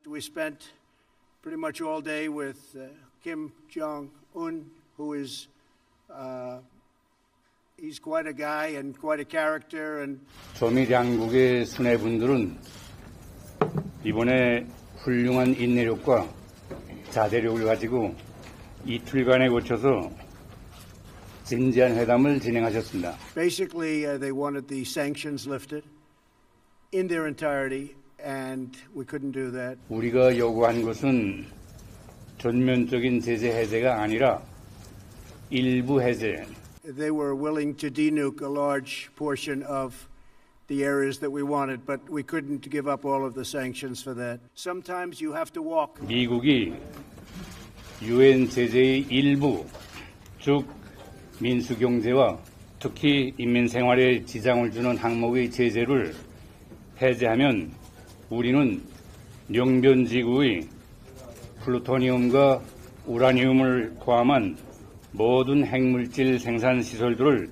We spent pretty much all day with Kim Jong-un, who is he's quite a guy and quite a character. And 조미 양국의 수뇌분들은 이번에 훌륭한 인내력과 자제력을 가지고 이틀간에 거쳐서 진지한 회담을 진행하셨습니다. Basically, they wanted the sanctions lifted in their entirety, and we couldn't do that. 우리가 요구한 것은 전면적인 제재 해제가 아니라 일부 해제. They were willing to denuke a large portion of the areas that we wanted, but we couldn't give up all of the sanctions for that. Sometimes you have to walk. 미국이 유엔 제재의 일부, 즉 민수경제와 특히 인민생활에 지장을 주는 항목의 제재를 해제하면 우리는 영변지구의 플루토늄과 우라늄을 포함한 모든 핵물질 생산 시설들을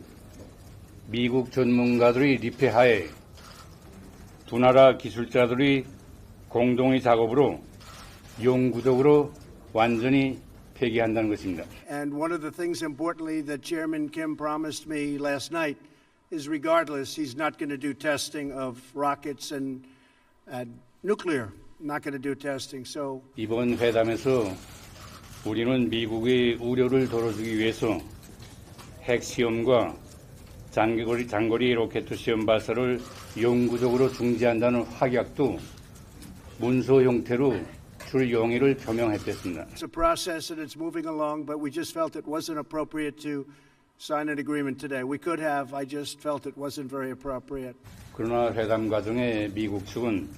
미국 전문가들의 리폐하에 두 나라 기술자들의 공동의 작업으로 영구적으로 완전히 폐기한다는 것입니다. And one of the things importantly that Chairman Kim promised me last night is regardless, he's not going to do testing of rockets and nuclear. Not going to do testing. So 이번 회담에서 우리는 미국의 우려를 덜어주기 위해서 핵 시험과 장거리 로켓 시험 발사를 영구적으로 중지한다는 확약도 문서 형태로 줄 용의를 표명했습니다. It's a process and it's moving along, but we just felt it wasn't appropriate to sign an agreement today. We could have. I just felt it wasn't very appropriate. 그러나 회담 과정에 미국 측은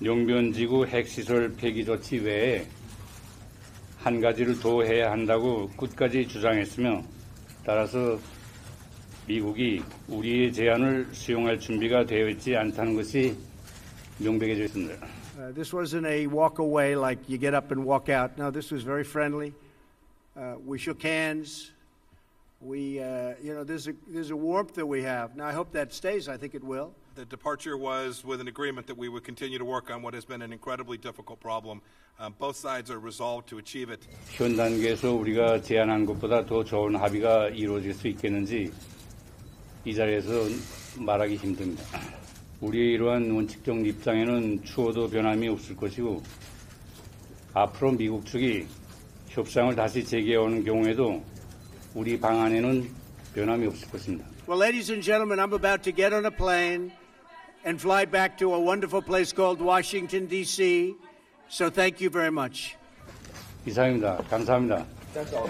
영변지구 핵시설 폐기 조치 외에 한 가지를 더 해야 한다고 끝까지 주장했으며 따라서 미국이 우리의 제안을 수용할 준비가 되어 있지 않다는 것이 명백해져 있습니다. This wasn't a walk away like you get up and walk out. No, this was very friendly. We shook hands. We, there's a warmth that we have. Now, I hope that stays. I think it will. The departure was with an agreement that we would continue to work on what has been an incredibly difficult problem. Both sides are resolved to achieve it. 현 단계에서 우리가 제안한 것보다 더 좋은 합의가 이루어질 수 있겠는지 이 자리에서 말하기 힘듭니다. 우리의 이러한 원칙적 입장에는 추호도 변함이 없을 것이고 앞으로 미국 측이 협상을 다시 재개해오는 경우에도 우리 방안에는 변함이 없을 것입니다. Well, ladies and gentlemen, I'm about to get on a plane and fly back to a wonderful place called Washington, D.C. So thank you very much. 이상입니다. 감사합니다. That's all.